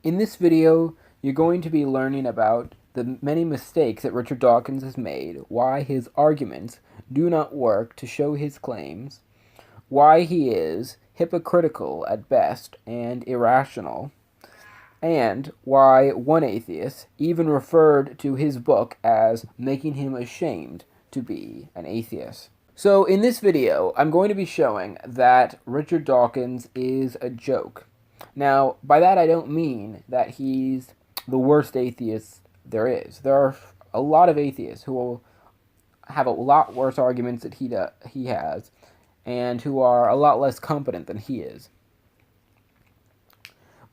In this video, you're going to be learning about the many mistakes that Richard Dawkins has made, why his arguments do not work to show his claims, why he is hypocritical at best and irrational, and why one atheist even referred to his book as making him ashamed to be an atheist. So in this video, I'm going to be showing that Richard Dawkins is a joke. Now, by that I don't mean that he's the worst atheist there is. There are a lot of atheists who will have a lot worse arguments that he has, and who are a lot less competent than he is.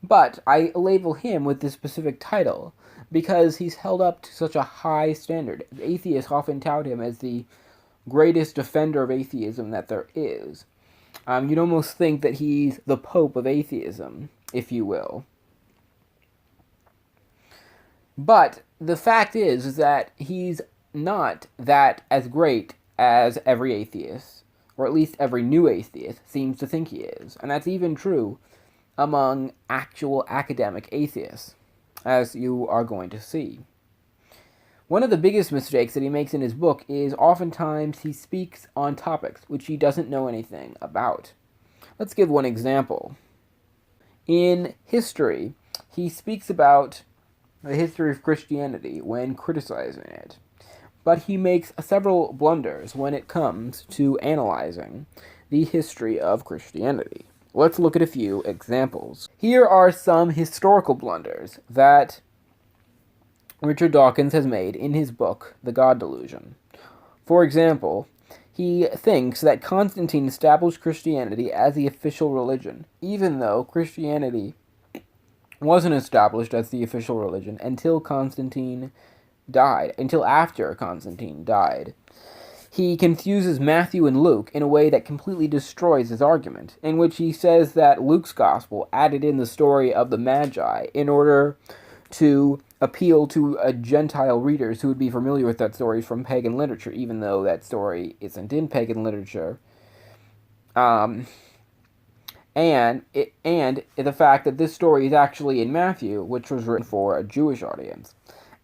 But I label him with this specific title because he's held up to such a high standard. Atheists often tout him as the greatest defender of atheism that there is. You'd almost think that he's the Pope of atheism, if you will. But the fact is that he's not that as great as every atheist, or at least every new atheist, seems to think he is. And that's even true among actual academic atheists, as you are going to see. One of the biggest mistakes that he makes in his book is oftentimes he speaks on topics which he doesn't know anything about. Let's give one example. In history, he speaks about the history of Christianity when criticizing it, but he makes several blunders when it comes to analyzing the history of Christianity. Let's look at a few examples. Here are some historical blunders that Richard Dawkins has made in his book, The God Delusion. For example, he thinks that Constantine established Christianity as the official religion, even though Christianity wasn't established as the official religion until Constantine died, until after Constantine died. He confuses Matthew and Luke in a way that completely destroys his argument, in which he says that Luke's gospel added in the story of the Magi in order to appeal to Gentile readers who would be familiar with that story from pagan literature, even though that story isn't in pagan literature. And the fact that this story is actually in Matthew, which was written for a Jewish audience.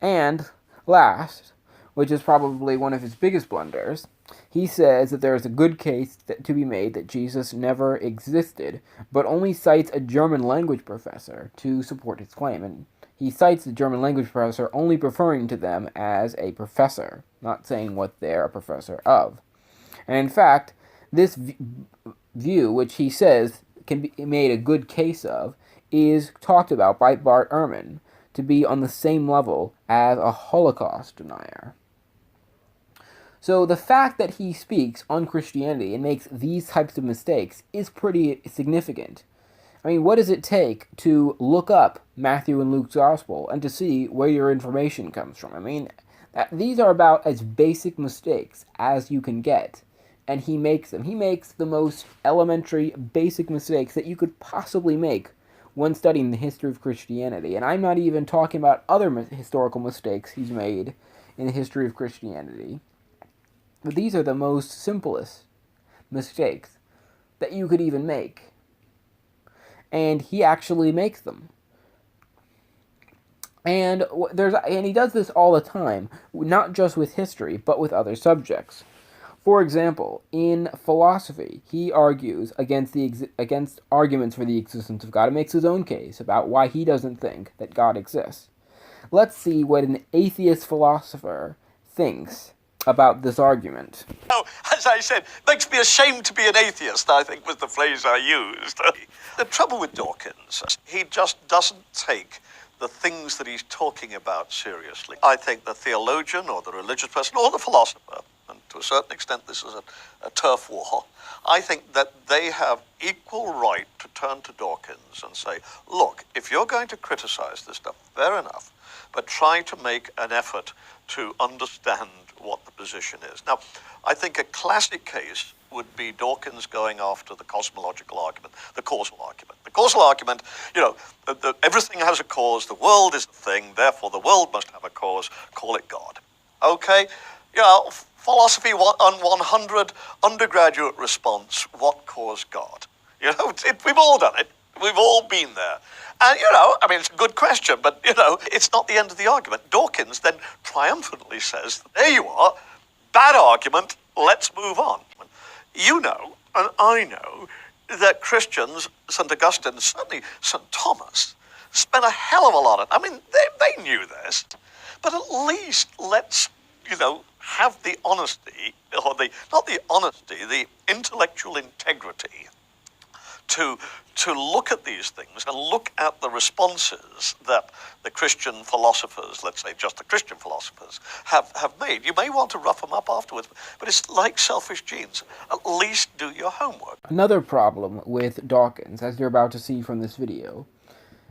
And last, which is probably one of his biggest blunders, he says that there is a good case to be made that Jesus never existed, but only cites a German language professor to support his claim. And he cites the German language professor only referring to them as a professor, not saying what they're a professor of. And in fact, this view, which he says can be made a good case of, is talked about by Bart Ehrman to be on the same level as a Holocaust denier. So the fact that he speaks on Christianity and makes these types of mistakes is pretty significant. I mean, what does it take to look up Matthew and Luke's gospel and to see where your information comes from? I mean, these are about as basic mistakes as you can get, and he makes them. He makes the most elementary, basic mistakes that you could possibly make when studying the history of Christianity. And I'm not even talking about other historical mistakes he's made in the history of Christianity. But these are the most simplest mistakes that you could even make. And he actually makes them. And he does this all the time, not just with history, but with other subjects. For example, in philosophy, he argues against arguments for the existence of God and makes his own case about why he doesn't think that God exists. Let's see what an atheist philosopher thinks about this argument. Oh, as I said, makes me ashamed to be an atheist, I think was the phrase I used. The trouble with Dawkins, he just doesn't take the things that he's talking about seriously. I think the theologian or the religious person or the philosopher, and to a certain extent this is a turf war, I think that they have equal right to turn to Dawkins and say, look, if you're going to criticize this stuff, fair enough, but try to make an effort to understand what the position is. Now, I think a classic case would be Dawkins going after the cosmological argument, the causal argument. The causal argument, everything has a cause, the world is a thing, therefore the world must have a cause, call it God. Okay? Philosophy on 100, undergraduate response, what caused God? We've all done it. We've all been there. And, you know, I mean, it's a good question, but, you know, it's not the end of the argument. Dawkins then triumphantly says, there you are, bad argument, let's move on. You know, and I know, that Christians, St. Augustine, certainly St. Thomas, spent a hell of a lot of, I mean, they knew this, but at least let's, you know, have the honesty, or not the honesty, the intellectual integrity to look at these things and look at the responses that the Christian philosophers, let's say just the Christian philosophers, have made. You may want to rough them up afterwards, but it's like selfish genes. At least do your homework. Another problem with Dawkins, as you're about to see from this video,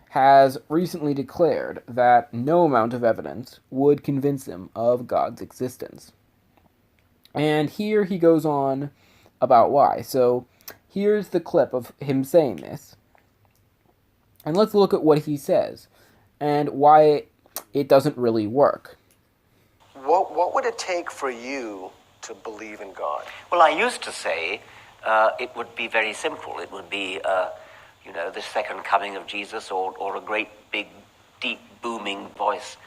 has recently declared that no amount of evidence would convince him of God's existence. And here he goes on about why. So here's the clip of him saying this. And let's look at what he says and why it doesn't really work. What would it take for you to believe in God? Well, I used to say it would be very simple. It would be, you know, the second coming of Jesus, or a great, big, deep, booming voice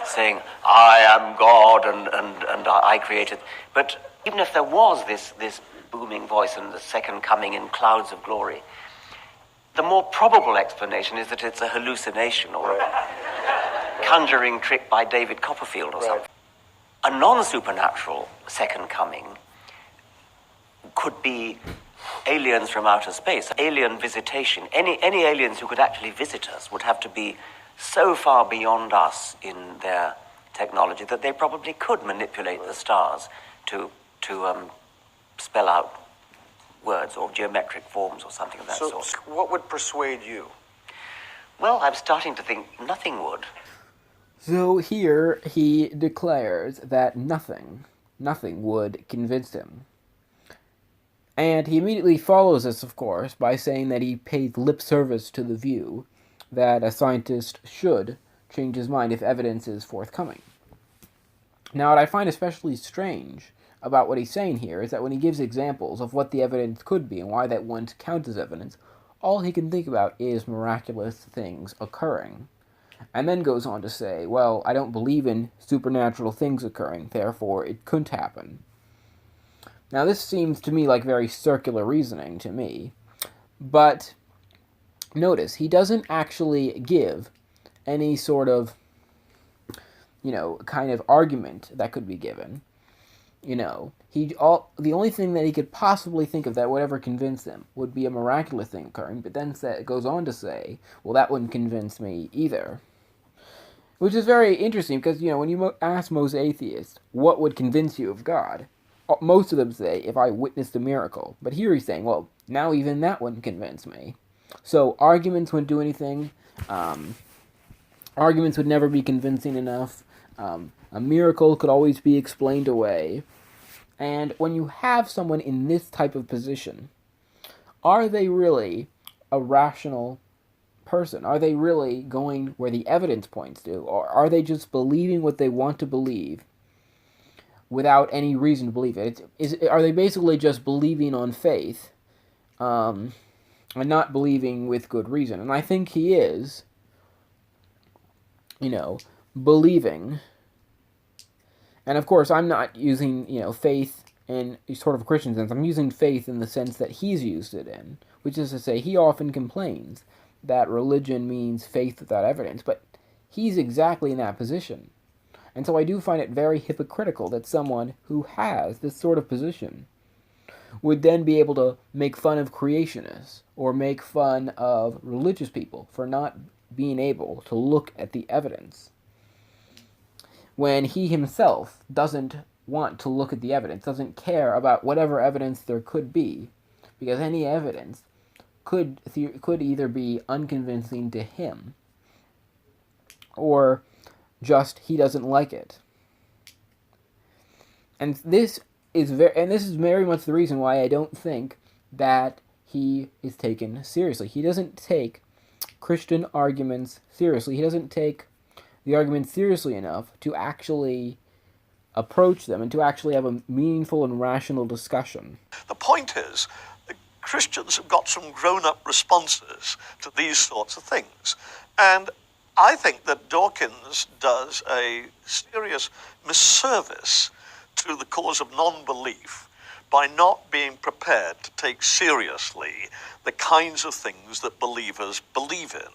saying, I am God and I created. But even if there was this booming voice and the second coming in clouds of glory, the more probable explanation is that it's a hallucination or a conjuring trick by David Copperfield or something. A non-supernatural second coming could be aliens from outer space, alien visitation. Any aliens who could actually visit us would have to be so far beyond us in their technology that they probably could manipulate the stars to spell out words or geometric forms or something of that sort. So what would persuade you? Well, I'm starting to think nothing would. So here he declares that nothing would convince him. And he immediately follows this, of course, by saying that he pays lip service to the view that a scientist should change his mind if evidence is forthcoming. Now, what I find especially strange about what he's saying here is that when he gives examples of what the evidence could be and why that wouldn't count as evidence, all he can think about is miraculous things occurring. And then goes on to say, well, I don't believe in supernatural things occurring, therefore it couldn't happen. Now, this seems to me like very circular reasoning to me, but notice, he doesn't actually give any sort of, you know, kind of argument that could be given. You know, the only thing that he could possibly think of that would ever convince him would be a miraculous thing occurring, but then goes on to say, well, that wouldn't convince me either. Which is very interesting, because, you know, when you ask most atheists, what would convince you of God? Most of them say, if I witnessed a miracle. But here he's saying, well, now even that wouldn't convince me. So arguments wouldn't do anything. Arguments would never be convincing enough. A miracle could always be explained away. And when you have someone in this type of position, are they really a rational person? Are they really going where the evidence points to? Or are they just believing what they want to believe without any reason to believe it? Are they basically just believing on faith and not believing with good reason? And I think he is, you know, believing. And of course, I'm not using, you know, faith in sort of a Christian sense. I'm using faith in the sense that he's used it in, which is to say, he often complains that religion means faith without evidence, but he's exactly in that position. And so I do find it very hypocritical that someone who has this sort of position would then be able to make fun of creationists or make fun of religious people for not being able to look at the evidence, when he himself doesn't want to look at the evidence, doesn't care about whatever evidence there could be, because any evidence could either be unconvincing to him, or just he doesn't like it. And this is very much the reason why I don't think that he is taken seriously. He doesn't take Christian arguments seriously. He doesn't take the arguments seriously enough to actually approach them and to actually have a meaningful and rational discussion. The point is, Christians have got some grown-up responses to these sorts of things. And I think that Dawkins does a serious misservice to the cause of non-belief by not being prepared to take seriously the kinds of things that believers believe in.